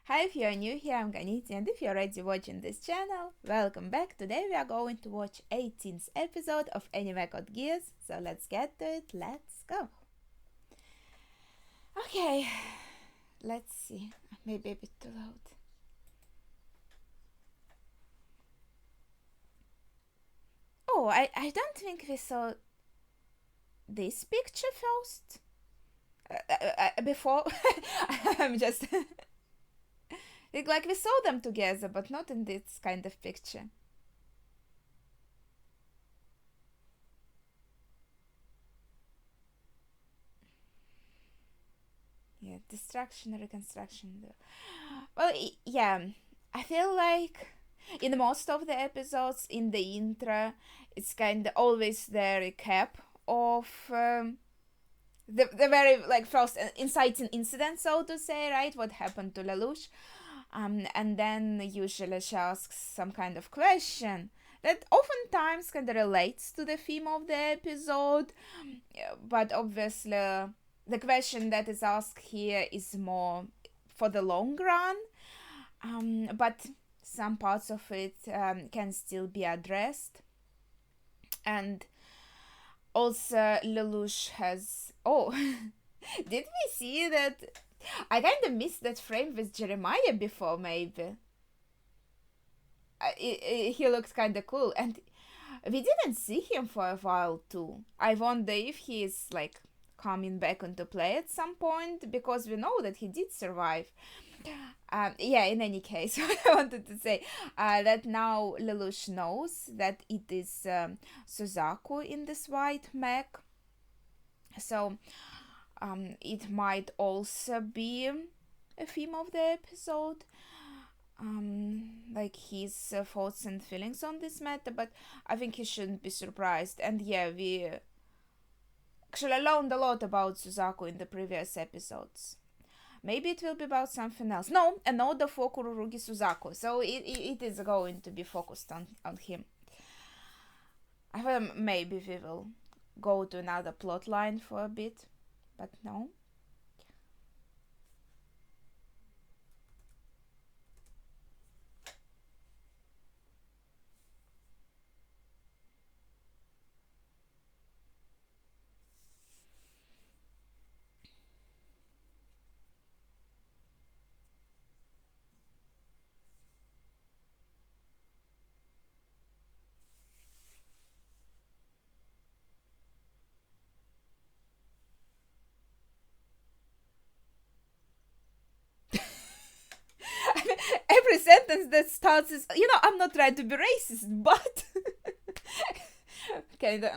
Hi, if you're new here, I'm Ganiti, and if you're already watching this channel, welcome back. Today we are going to watch 18th episode of anime Code Geass, so let's get to it, let's go. Okay, let's see, maybe a bit too loud. Oh, I don't think we saw this picture first. Before, I'm just... like we saw them together, but not in this kind of picture. Yeah, destruction, reconstruction. Well, yeah, I feel like in most of the episodes, in the intro, it's kind of always the recap of the very like first inciting incident, so to say, right? What happened to Lelouch, and then usually she asks some kind of question that oftentimes kind of relates to the theme of the episode, but obviously the question that is asked here is more for the long run, but some parts of it can still be addressed. And also Lelouch has... oh, did we see that? I kind of missed that frame with Jeremiah before, maybe. He looked kind of cool, and we didn't see him for a while too. I wonder if he is like coming back into play at some point, because we know that he did survive. Yeah, in any case, I wanted to say that now Lelouch knows that it is Suzaku in this white mech. So it might also be a theme of the episode, like his thoughts and feelings on this matter, but I think he shouldn't be surprised. And yeah, we actually learned a lot about Suzaku in the previous episodes. Maybe it will be about something else. No, another for Kururugi Suzaku, so it is going to be focused on him. I thought maybe we will go to another plot line for a bit, but no. Every sentence that starts is, I'm not trying to be racist, but kind of.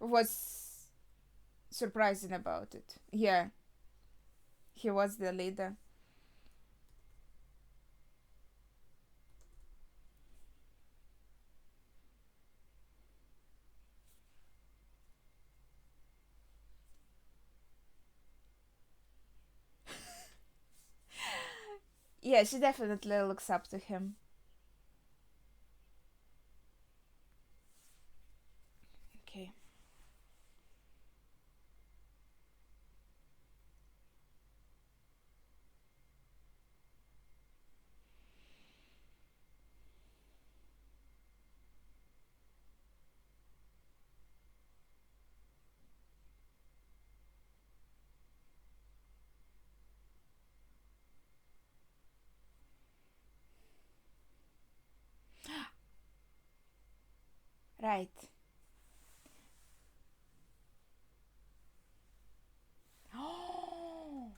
Was surprising about it. Yeah, he was the leader. Yeah, she definitely looks up to him. Okay. Right. Oh.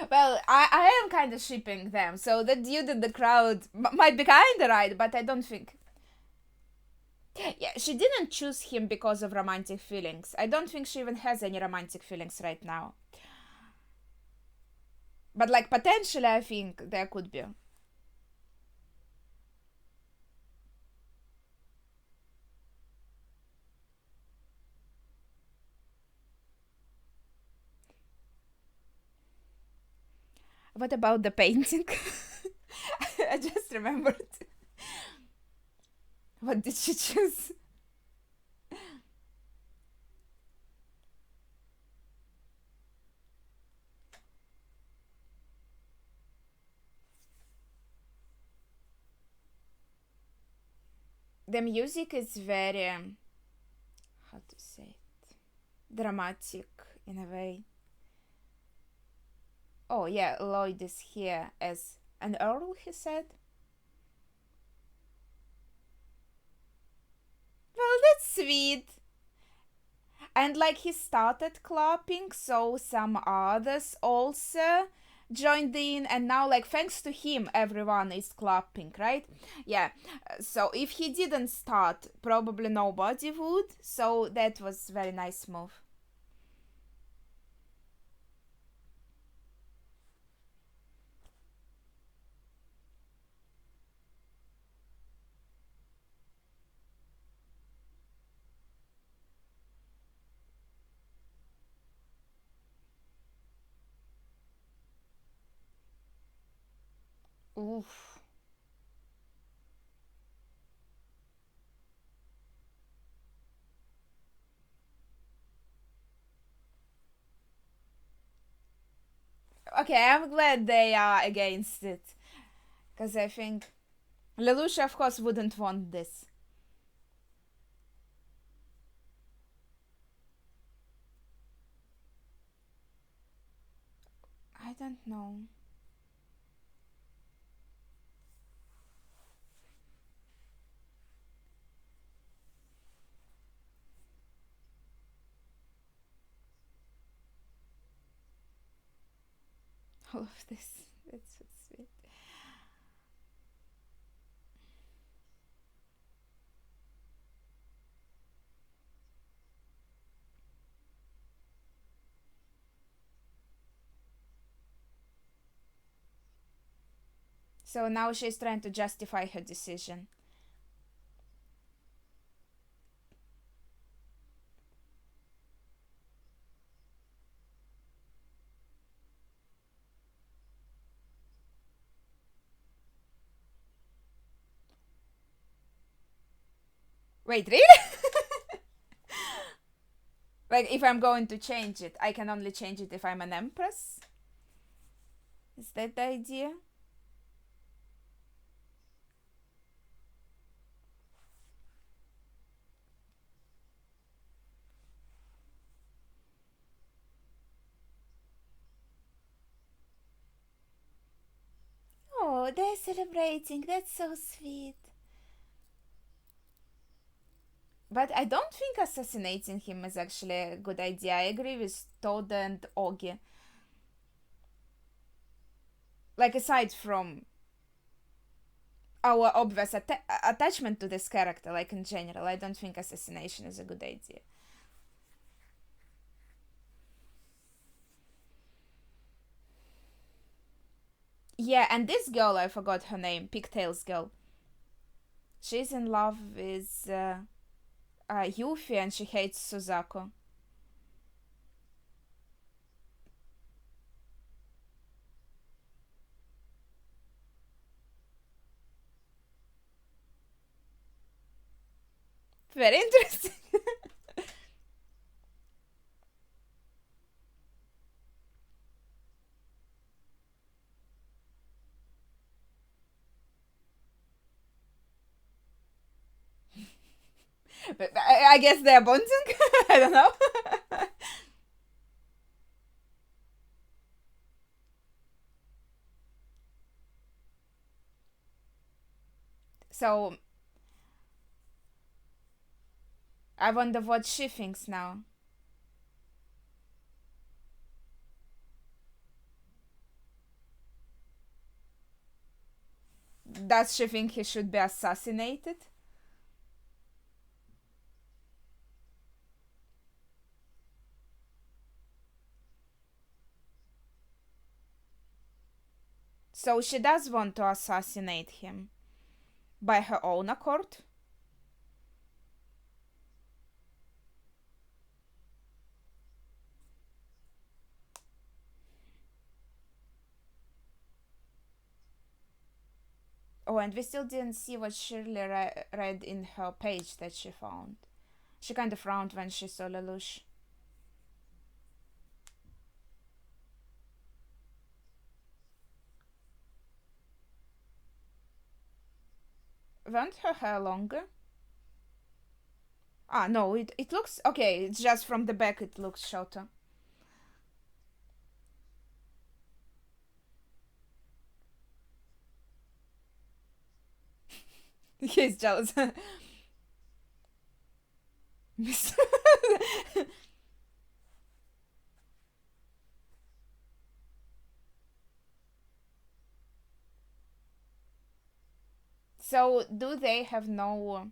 Well, I am kind of shipping them, so the dude in the crowd might be kind of right, but I don't think. Yeah, she didn't choose him because of romantic feelings. I don't think she even has any romantic feelings right now. But, like, potentially, I think there could be. What about the painting? I just remembered. What did she choose? The music is very, how to say it, dramatic in a way. Oh yeah, Lloyd is here as an earl, he said. Well, that's sweet. And like he started clapping, so some others also joined in, and now like thanks to him everyone is clapping, right? Yeah. So if he didn't start, probably nobody would. So that was very nice move. Oof. Okay, I'm glad they are against it, because I think Lelouch, of course, wouldn't want this. I don't know. All of this. That's so sweet. So now she's trying to justify her decision. Wait, really? Like, if I'm going to change it, I can only change it if I'm an empress? Is that the idea? Oh, they're celebrating. That's so sweet. But I don't think assassinating him is actually a good idea. I agree with Todd and Augie. Like, aside from our obvious attachment to this character, like in general, I don't think assassination is a good idea. Yeah, and this girl, I forgot her name, Pigtails girl. She's in love with Yuffie and she hates Suzaku. Very interesting. But I guess they're bonding. I don't know. So I wonder what she thinks now. Does she think he should be assassinated? So she does want to assassinate him by her own accord. Oh, and we still didn't see what Shirley read in her page that she found. She kind of frowned when she saw Lelouch. Weren't her hair longer? Ah, no, it looks... Okay, it's just from the back it looks shorter. He's jealous. So, do they have no...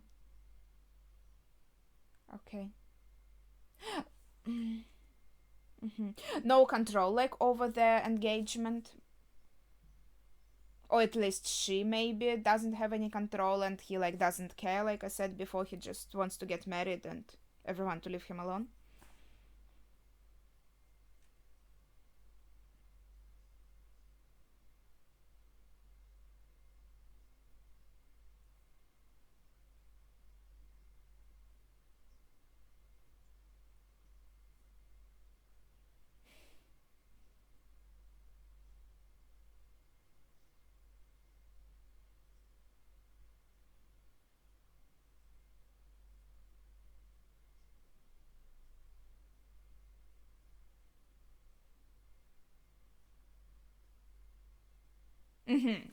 Okay. No control, like, over their engagement? Or at least she, maybe, doesn't have any control and he, like, doesn't care, like I said before, he just wants to get married and everyone to leave him alone?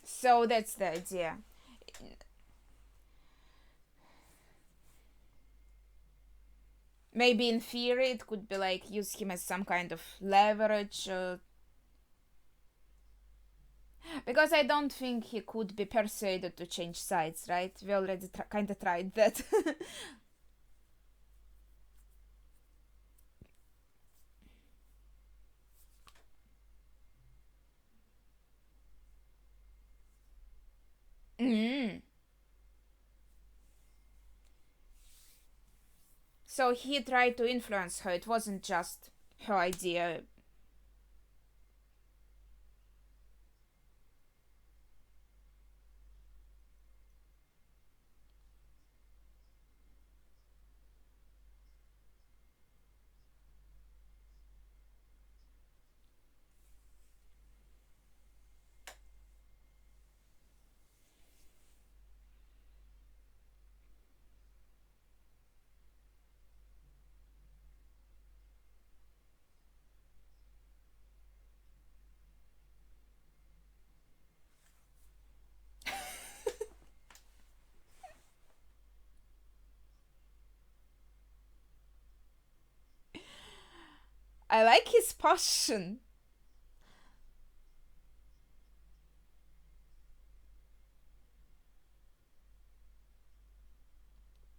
So that's the idea. Maybe in theory it could be like use him as some kind of leverage. Because I don't think he could be persuaded to change sides, right? We already kind of tried that. Mm. So he tried to influence her. It wasn't just her idea. I like his passion.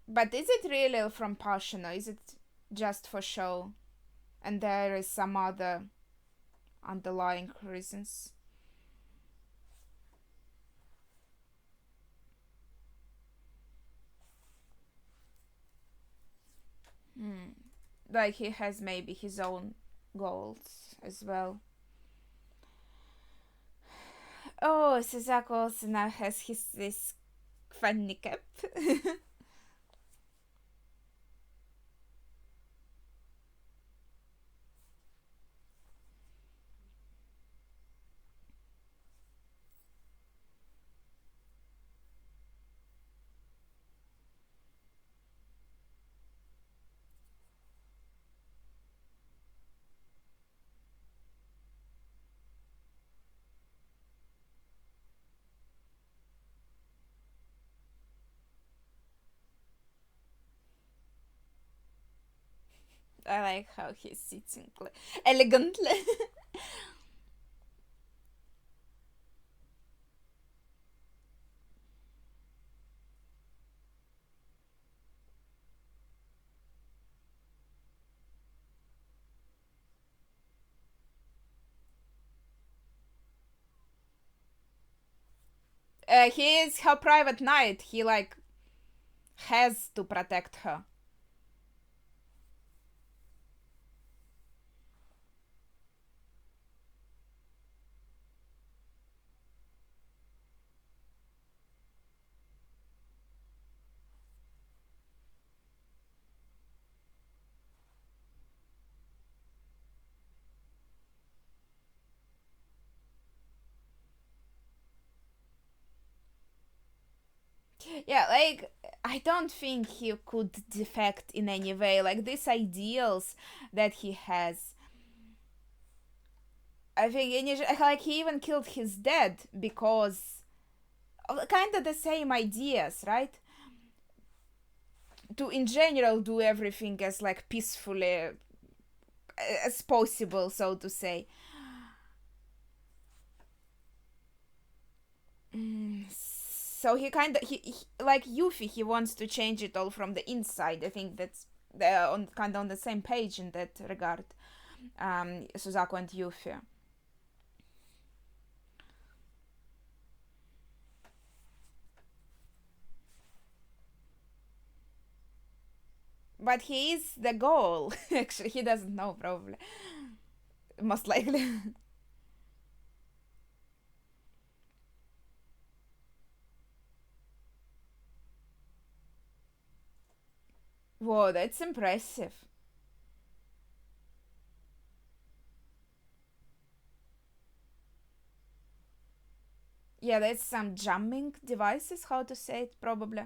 But is it really from passion or is it just for show? And there is some other underlying reasons. Hmm. Like he has maybe his own goals as well. Oh, so Zach also now has his this funny cap. I like how he's sitting elegantly. He is her private knight. He like has to protect her. Yeah, like I don't think he could defect in any way. Like these ideals that he has, I think like he even killed his dad because of kind of the same ideas, right? To in general do everything as like peacefully as possible, so to say. So he kind of he like Yuffie. He wants to change it all from the inside. I think that's they're on kind of on the same page in that regard. Suzaku and Yuffie. But he is the goal. Actually, he doesn't know probably. Most likely. Whoa, that's impressive. Yeah, that's some jamming devices. How to say it? Probably.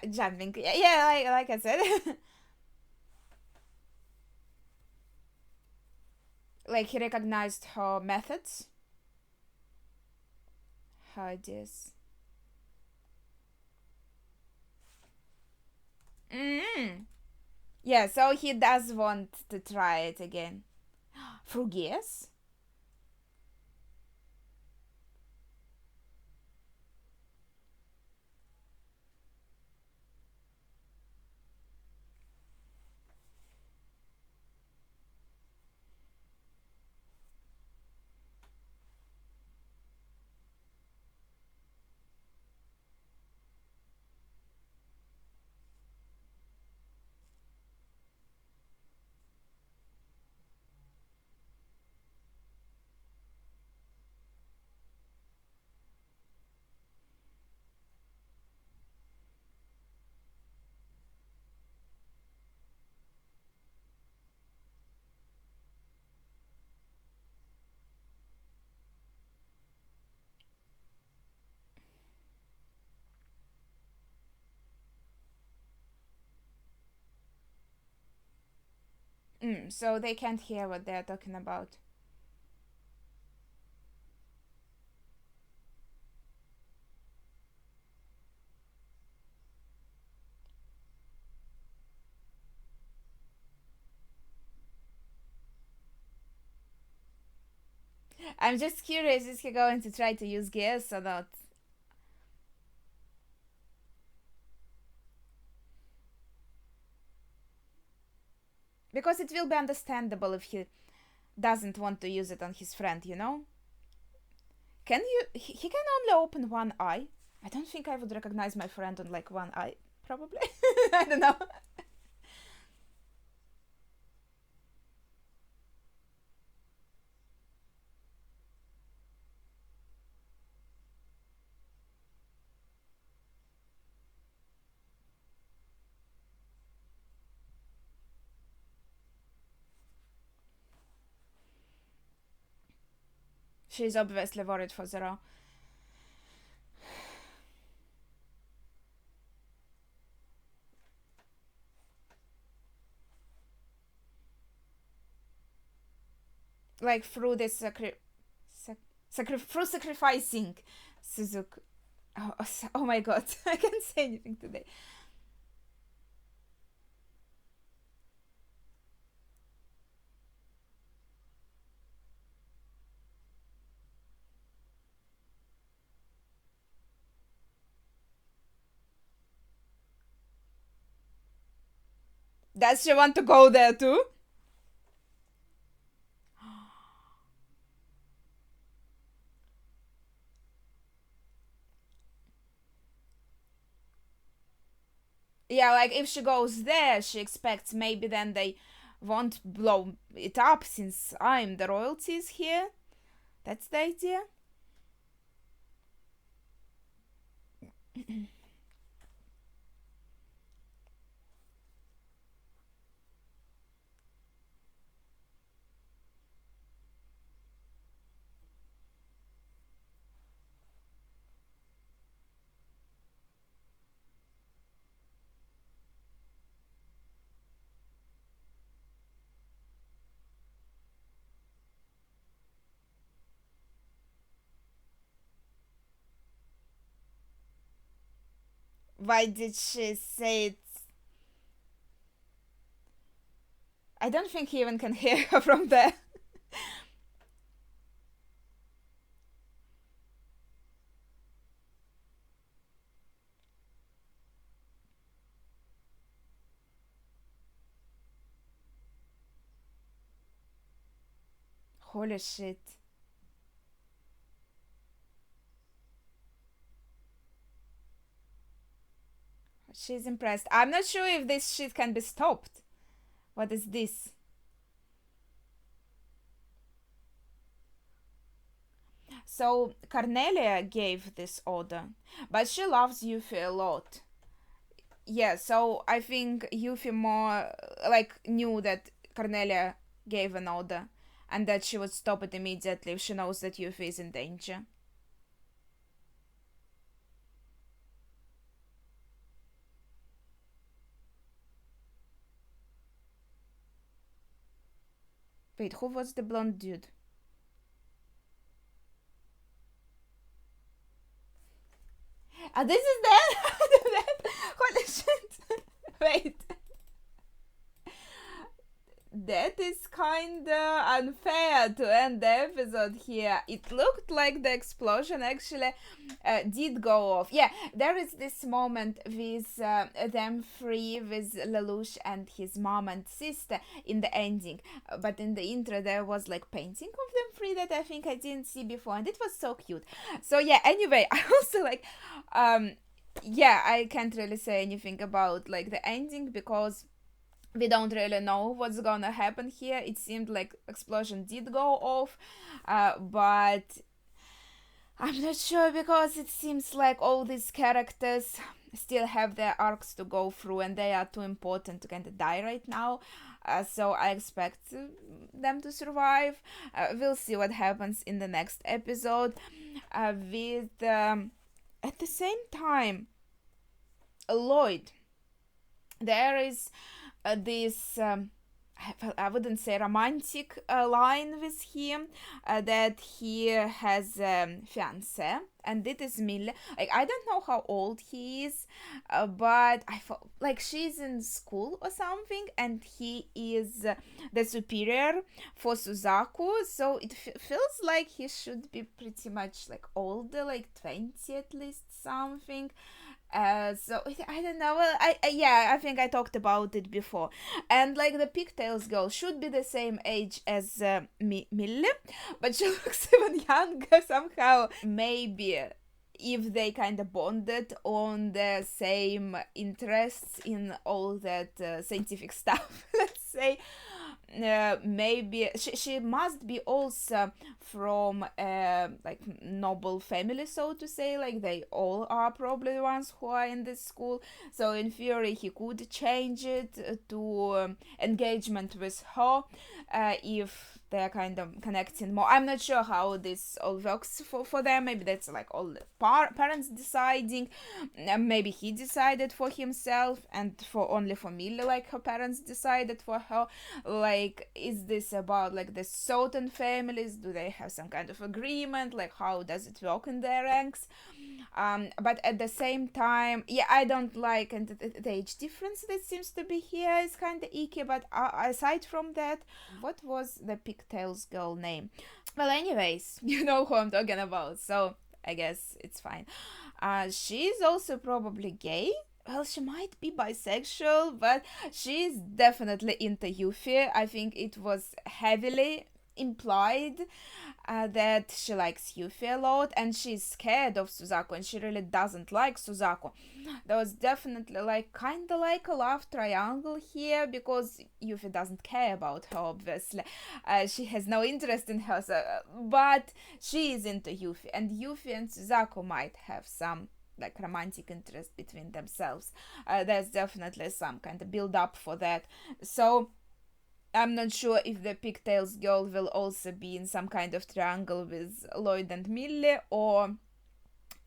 Jamming. Yeah, yeah, like I said. Like he recognized her methods, her ideas. Mm. Yeah, so he does want to try it again. Through Geass? So they can't hear what they're talking about. I'm just curious, is he going to try to use Geass or not? Because it will be understandable if he doesn't want to use it on his friend, you know? Can you. He can only open one eye. I don't think I would recognize my friend on like one eye, probably. I don't know. She's obviously worried for Zero. Like through this through sacrificing Suzuki. Oh, oh my god, I can't say anything today. Does she want to go there too? Yeah, like if she goes there, she expects maybe then they won't blow it up since I'm the royalties here. That's the idea. Why did she say it? I don't think he even can hear her from there. Holy shit. She's impressed. I'm not sure if this shit can be stopped. What is this? So Cornelia gave this order, but she loves Yuffie a lot. Yeah, so I think Yuffie more like knew that Cornelia gave an order and that she would stop it immediately if she knows that Yuffie is in danger. Wait, who was the blonde dude? This is that. Holy shit! Wait. That is kinda unfair to end the episode here. It looked like the explosion actually did go off. Yeah, there is this moment with them three, with Lelouch and his mom and sister in the ending. But in the intro, there was like painting of them three that I think I didn't see before, and it was so cute. So yeah, anyway, I also like, yeah, I can't really say anything about like the ending because we don't really know what's gonna happen here. It seemed like explosion did go off, but I'm not sure because it seems like all these characters still have their arcs to go through and they are too important to kind of die right now. So I expect them to survive. We'll see what happens in the next episode. With at the same time, Lloyd, there is this I wouldn't say romantic line with him, that he has fiance, and it is Mille. Like I don't know how old he is, but I thought like she's in school or something, and he is the superior for Suzaku, so it feels like he should be pretty much like older, like 20 at least something. So I don't know. Well, yeah, I think I talked about it before, and like the pigtails girl should be the same age as Mille, but she looks even younger somehow. Maybe if they kind of bonded on the same interests in all that scientific stuff, let's say. Maybe she must be also from like noble family, so to say, like they all are probably the ones who are in this school, so in theory he could change it to engagement with her if they're kind of connecting more. I'm not sure how this all works for them. Maybe that's like all the parents deciding. Maybe he decided for himself and for only for Millie, like her parents decided for her. Like, is this about like the certain families? Do they have some kind of agreement? Like, how does it work in their ranks? But at the same time, yeah, I don't like, and the age difference that seems to be here is kind of icky. But aside from that, what was the pigtails girl name? Well, anyways, you know who I'm talking about, so I guess it's fine. She's also probably gay. Well, she might be bisexual, but she's definitely into Yuffie. I think it was heavily implied that she likes Yuffie a lot, and she's scared of Suzaku, and she really doesn't like Suzaku. There was definitely like kind of like a love triangle here, because Yuffie doesn't care about her, obviously. She has no interest in her, but she is into Yuffie, and Yuffie and Suzaku might have some like romantic interest between themselves. There's definitely some kind of build up for that. So I'm not sure if the Pigtails girl will also be in some kind of triangle with Lloyd and Millie, or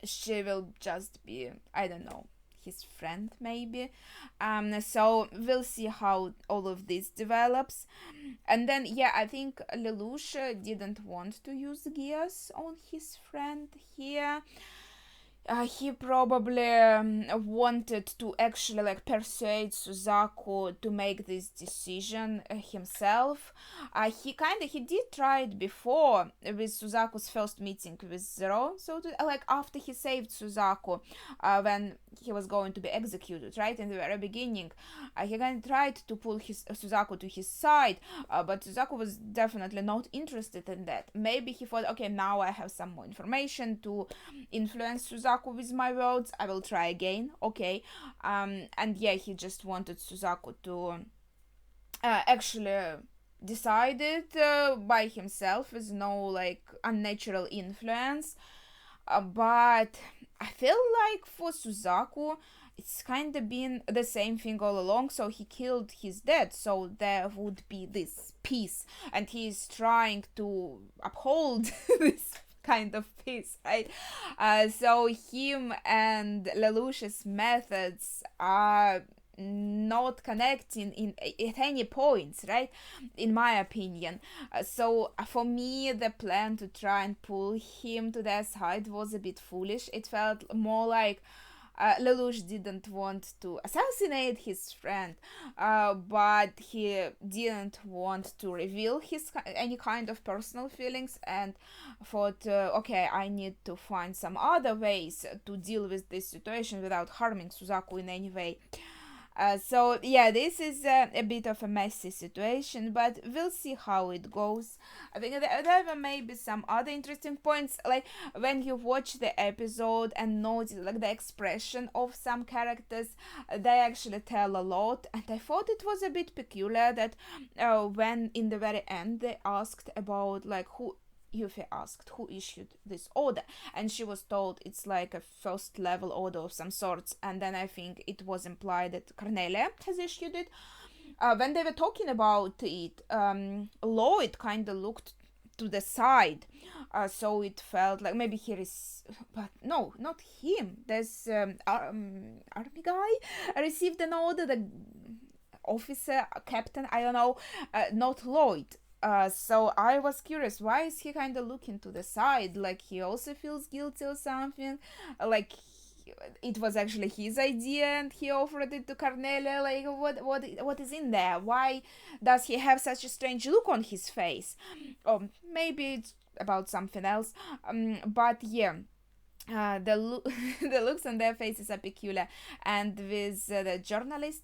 she will just be, I don't know, his friend maybe. So we'll see how all of this develops. And then I think Lelouch didn't want to use Geass on his friend here. He probably wanted to actually like persuade Suzaku to make this decision himself. He did try it before with Suzaku's first meeting with Zero, so like after he saved Suzaku when he was going to be executed, right, in the very beginning. He kind of tried to pull Suzaku to his side, but Suzaku was definitely not interested in that. Maybe he thought, okay, now I have some more information to influence Suzaku with my words, I will try again, okay. And he just wanted Suzaku to actually decide it by himself with no like unnatural influence. But I feel like for Suzaku it's kind of been the same thing all along. So he killed his dad, so there would be this peace, and he's trying to uphold this kind of peace, right? So him and Lelouch's methods are not connecting at any points, right, in my opinion. So for me, the plan to try and pull him to their side was a bit foolish. It felt more like Lelouch didn't want to assassinate his friend, but he didn't want to reveal any kind of personal feelings, and thought, okay, I need to find some other ways to deal with this situation without harming Suzaku in any way. So this is a bit of a messy situation, but we'll see how it goes. I think there were maybe some other interesting points, like when you watch the episode and notice like the expression of some characters, they actually tell a lot. And I thought it was a bit peculiar that when in the very end they asked about like Yuffie asked who issued this order, and she was told it's like a first level order of some sorts, and then I think it was implied that Cornelia has issued it. When they were talking about it, Lloyd kind of looked to the side, so it felt like maybe but no, not him. There's army guy received an order, the officer, captain, I don't know, not Lloyd. So I was curious, why is he kind of looking to the side? Like he also feels guilty or something? Like it was actually his idea and he offered it to Cornelia? Like what is in there? Why does he have such a strange look on his face? Or maybe it's about something else. But the looks on their faces are peculiar, and with the journalist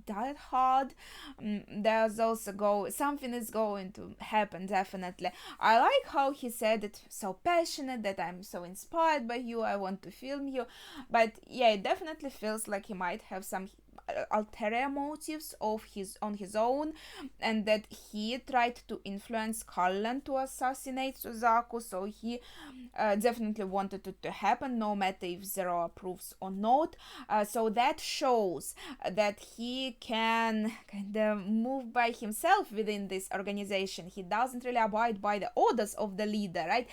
died hard, there's also something is going to happen, definitely. I like how he said it so passionate, that I'm so inspired by you, I want to film you, but it definitely feels like he might have some ulterior motives on his own, and that he tried to influence Cullen to assassinate Suzaku, so he definitely wanted it to happen, no matter if Zero approves or not. So that shows that he can kind of move by himself within this organization. He doesn't really abide by the orders of the leader, right?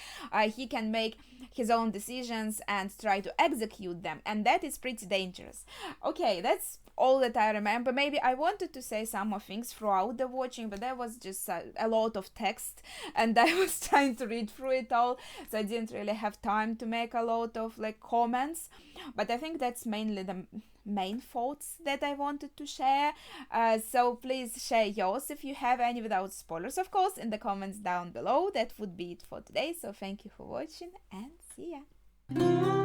He can make his own decisions and try to execute them, and that is pretty dangerous. Okay, that's all that I remember. Maybe I wanted to say some more things throughout the watching, but there was just a lot of text, and I was trying to read through it all, so I didn't really have time to make a lot of like comments. But I think that's mainly the main thoughts that I wanted to share. So please share yours if you have any, without spoilers, of course, in the comments down below. That would be it for today. So thank you for watching, and see ya.